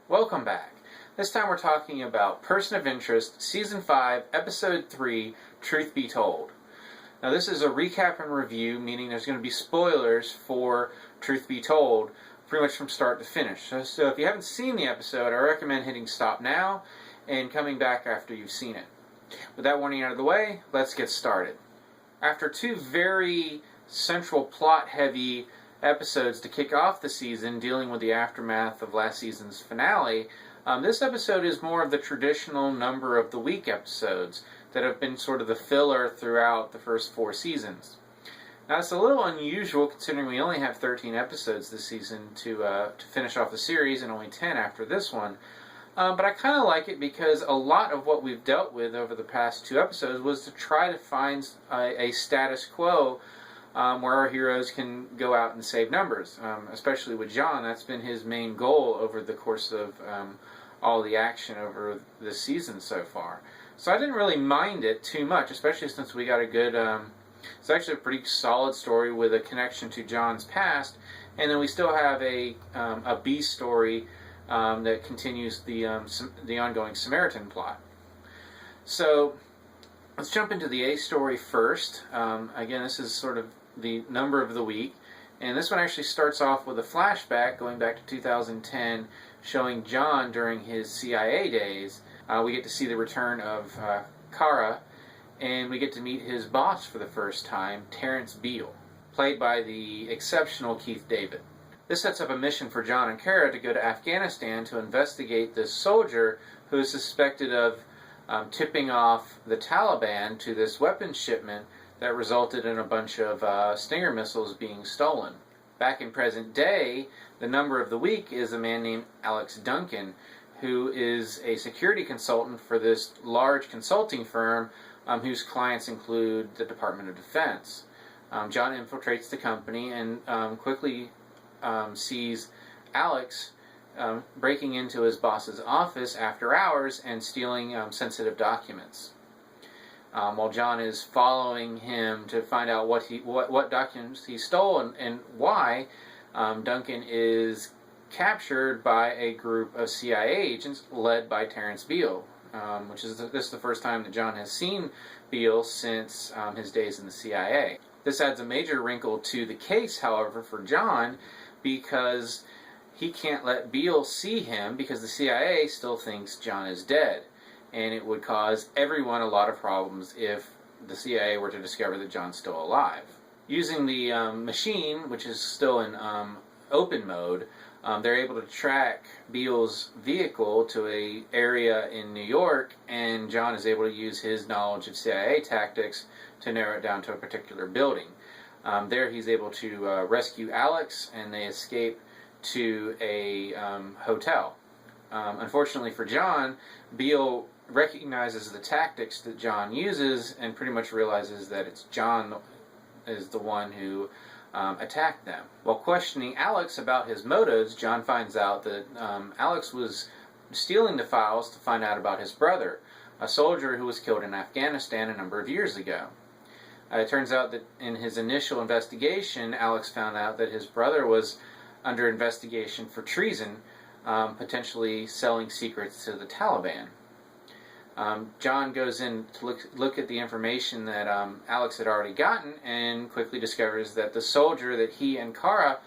Welcome back. This time we're talking about Person of Interest, Season 5, Episode 3, Truth Be Told. Now this is a recap and review, meaning there's going to be spoilers for Truth Be Told, pretty much from start to finish. So if you haven't seen the episode, I recommend hitting stop now and coming back after you've seen it. With that warning out of the way, let's get started. After two very central plot-heavy episodes to kick off the season, dealing with the aftermath of last season's finale, this episode is more of the traditional number of the week episodes that have been sort of the filler throughout the first 4 seasons. Now it's a little unusual considering we only have 13 episodes this season to finish off the series and only 10 after this one. But I kind of like it because a lot of what we've dealt with over the past 2 episodes was to try to find a status quo where our heroes can go out and save numbers. Especially with John, that's been his main goal over the course of all the action over this season so far. So I didn't really mind it too much, especially since we got a good... it's actually a pretty solid story with a connection to John's past, and then we still have a B story that continues the ongoing Samaritan plot. So let's jump into the A story first. Again, this is sort of the number of the week, and this one actually starts off with a flashback going back to 2010, showing John during his CIA days. We get to see the return of Kara, and we get to meet his boss for the first time, Terrence Beal, played by the exceptional Keith David. This sets up a mission for John and Kara to go to Afghanistan to investigate this soldier who is suspected of tipping off the Taliban to this weapons shipment that resulted in a bunch of Stinger missiles being stolen. Back in present day, the number of the week is a man named Alex Duncan, who is a security consultant for this large consulting firm whose clients include the Department of Defense. John infiltrates the company and quickly sees Alex breaking into his boss's office after hours and stealing sensitive documents. While John is following him to find out what documents he stole and why, Duncan is captured by a group of CIA agents led by Terrence Beal, which is this is the first time that John has seen Beal since his days in the CIA. This adds a major wrinkle to the case, however, for John, because he can't let Beal see him because the CIA still thinks John is dead, and it would cause everyone a lot of problems if the CIA were to discover that John's still alive. Using the machine, which is still in open mode, they're able to track Beal's vehicle to an area in New York, and John is able to use his knowledge of CIA tactics to narrow it down to a particular building. There he's able to rescue Alex, and they escape to a hotel. Unfortunately for John, Beal recognizes the tactics that John uses and pretty much realizes that it's John is the one who attacked them. While questioning Alex about his motives, John finds out that Alex was stealing the files to find out about his brother, a soldier who was killed in Afghanistan a number of years ago. It turns out that in his initial investigation, Alex found out that his brother was under investigation for treason, potentially selling secrets to the Taliban. John goes in to look at the information that Alex had already gotten and quickly discovers that the soldier that he and Kara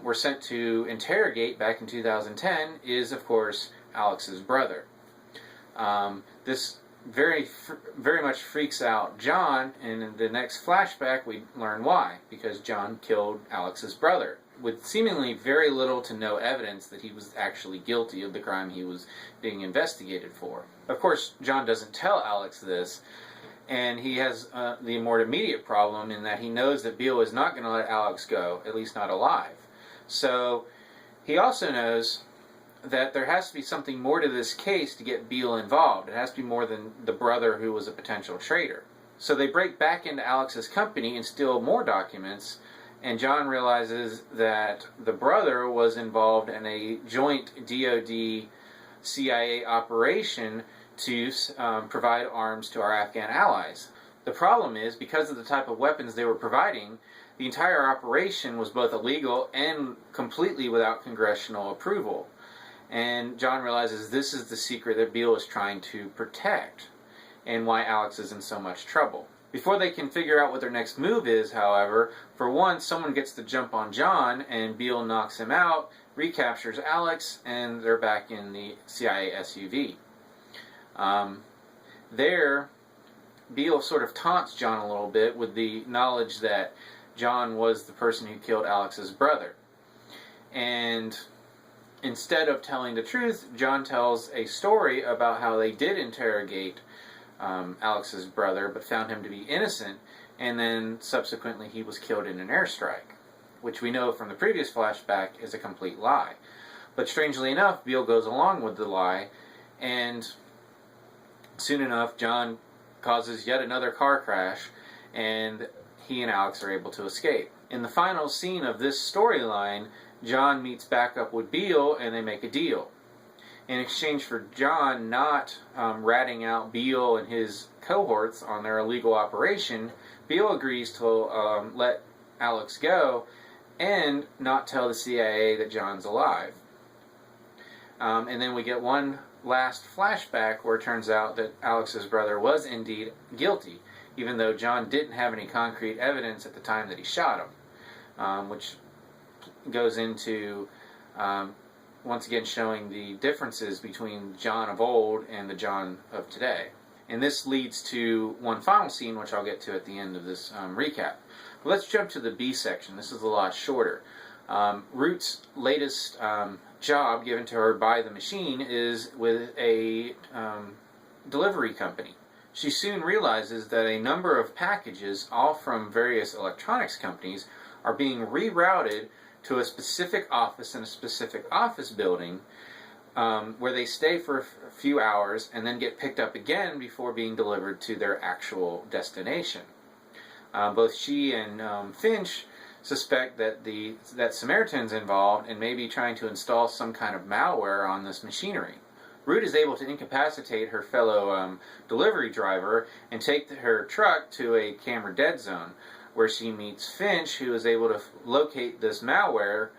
were sent to interrogate back in 2010 is, of course, Alex's brother. This very much freaks out John, and in the next flashback we learn why, because John killed Alex's brother, with seemingly very little to no evidence that he was actually guilty of the crime he was being investigated for. Of course, John doesn't tell Alex this, and he has the more immediate problem in that he knows that Beal is not going to let Alex go, at least not alive. So he also knows that there has to be something more to this case to get Beal involved. It has to be more than the brother who was a potential traitor. So they break back into Alex's company and steal more documents, and John realizes that the brother was involved in a joint DoD-CIA operation to provide arms to our Afghan allies. The problem is, because of the type of weapons they were providing, the entire operation was both illegal and completely without congressional approval. And John realizes this is the secret that Beale is trying to protect, and why Alex is in so much trouble. Before they can figure out what their next move is, however, for once someone gets the jump on John, and Beale knocks him out, recaptures Alex, and they're back in the CIA SUV. There, Beale sort of taunts John a little bit with the knowledge that John was the person who killed Alex's brother. And instead of telling the truth, John tells a story about how they did interrogate Alex's brother, but found him to be innocent, and then subsequently he was killed in an airstrike, which we know from the previous flashback is a complete lie. But strangely enough, Beale goes along with the lie, and soon enough, John causes yet another car crash, and he and Alex are able to escape. In the final scene of this storyline, John meets back up with Beale, and they make a deal. In exchange for John not ratting out Beale and his cohorts on their illegal operation, Beale agrees to let Alex go and not tell the CIA that John's alive. And then we get one last flashback where it turns out that Alex's brother was indeed guilty, even though John didn't have any concrete evidence at the time that he shot him, which goes into once again showing the differences between John of old and the John of today. And this leads to one final scene, which I'll get to at the end of this recap. But let's jump to the B section. This is a lot shorter. Root's latest job given to her by the machine is with a delivery company. She soon realizes that a number of packages, all from various electronics companies, are being rerouted to a specific office in a specific office building where they stay for a few hours and then get picked up again before being delivered to their actual destination. Both she and Finch suspect that Samaritan's involved and may be trying to install some kind of malware on this machinery. Root is able to incapacitate her fellow delivery driver and take her truck to a camera dead zone, where she meets Finch, who is able to locate this malware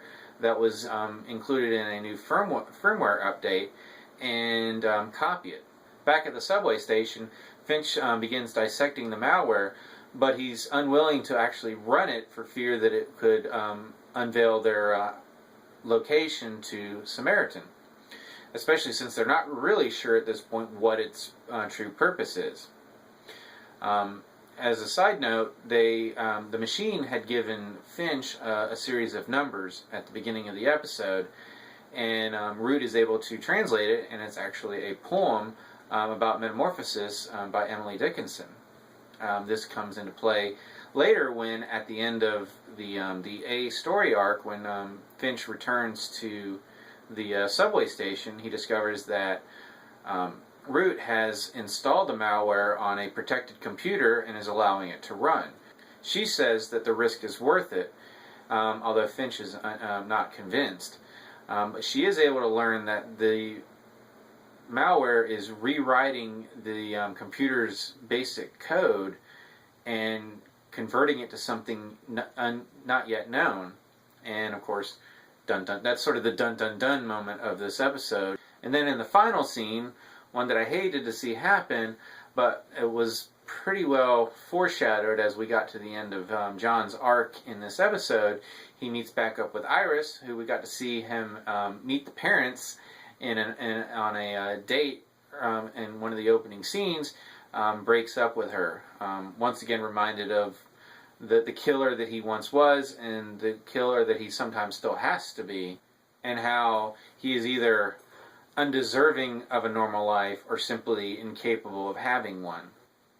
that was included in a new firmware update and copy it. Back at the subway station, Finch begins dissecting the malware, but he's unwilling to actually run it for fear that it could unveil their location to Samaritan, especially since they're not really sure at this point what its true purpose is. As a side note, the machine had given Finch a series of numbers at the beginning of the episode, and Root is able to translate it, and it's actually a poem about metamorphosis by Emily Dickinson. This comes into play later when, at the end of the A story arc, when Finch returns to the subway station, he discovers that Root has installed the malware on a protected computer and is allowing it to run. She says that the risk is worth it, although Finch is not convinced. But she is able to learn that the malware is rewriting the computer's basic code and converting it to something not yet known. And of course, dun dun. That's sort of the dun dun dun moment of this episode. And then in the final scene, one that I hated to see happen, but it was pretty well foreshadowed as we got to the end of John's arc in this episode. He meets back up with Iris, who we got to see him meet the parents on a date in one of the opening scenes, breaks up with her. Once again reminded of the killer that he once was and the killer that he sometimes still has to be, and how he is either undeserving of a normal life or simply incapable of having one.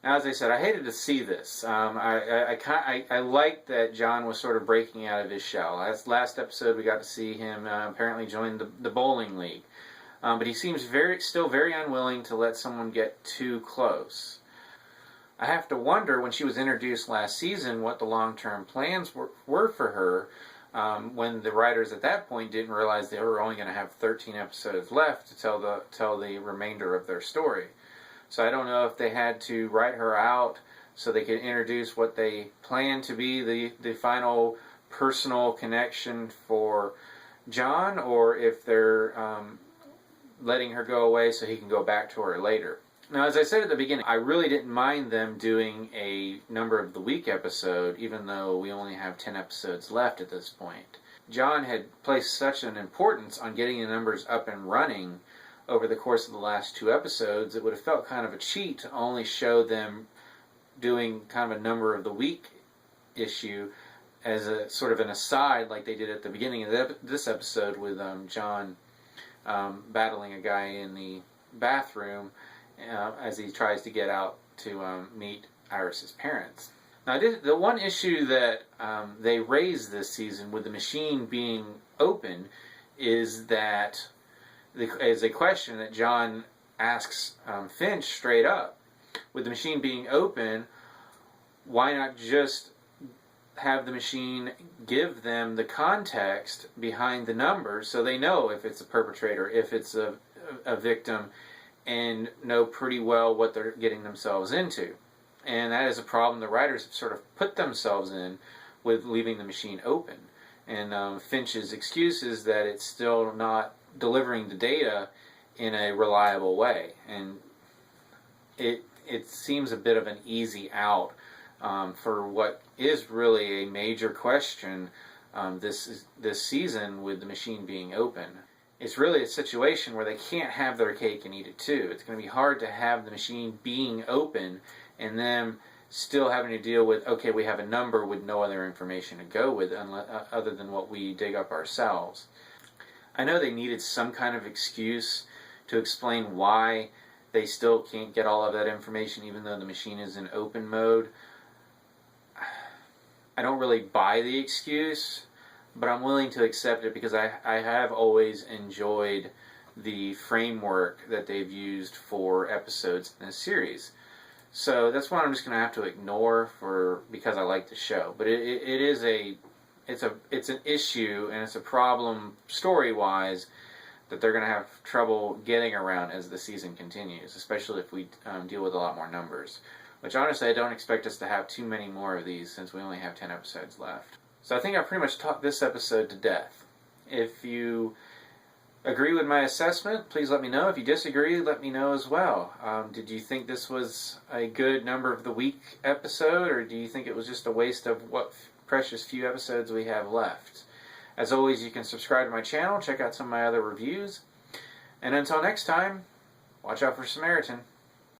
Now, as I said, I hated to see this. I liked that John was sort of breaking out of his shell. Last episode we got to see him apparently join the bowling league. But he seems still very unwilling to let someone get too close. I have to wonder, when she was introduced last season, what the long-term plans were for her, when the writers at that point didn't realize they were only going to have 13 episodes left to tell the remainder of their story. So I don't know if they had to write her out so they could introduce what they planned to be the final personal connection for John, or if they're letting her go away so he can go back to her later. Now, as I said at the beginning, I really didn't mind them doing a number of the week episode, even though we only have 10 episodes left at this point. John had placed such an importance on getting the numbers up and running over the course of the last 2 episodes, it would have felt kind of a cheat to only show them doing kind of a number of the week issue as a sort of an aside, like they did at the beginning of this episode with John battling a guy in the bathroom as he tries to get out to meet Iris's parents. Now, the one issue that they raised this season with the machine being open is that is a question that John asks Finch straight up. With the machine being open, why not just have the machine give them the context behind the numbers so they know if it's a perpetrator, if it's a victim, and know pretty well what they're getting themselves into. And that is a problem the writers have sort of put themselves in with leaving the machine open. And Finch's excuse is that it's still not delivering the data in a reliable way. And it seems a bit of an easy out for what is really a major question this season with the machine being open. It's really a situation where they can't have their cake and eat it too. It's going to be hard to have the machine being open and then still having to deal with, okay, we have a number with no other information to go with other than what we dig up ourselves. I know they needed some kind of excuse to explain why they still can't get all of that information even though the machine is in open mode. I don't really buy the excuse, but I'm willing to accept it because I have always enjoyed the framework that they've used for episodes in this series. So that's one I'm just going to have to ignore because I like the show. But it's an issue and it's a problem story-wise that they're going to have trouble getting around as the season continues, especially if we deal with a lot more numbers. Which honestly I don't expect us to have too many more of these since we only have 10 episodes left. So I think I've pretty much talked this episode to death. If you agree with my assessment, please let me know. If you disagree, let me know as well. Did you think this was a good number of the week episode, or do you think it was just a waste of what precious few episodes we have left? As always, you can subscribe to my channel, check out some of my other reviews, and until next time, watch out for Samaritan.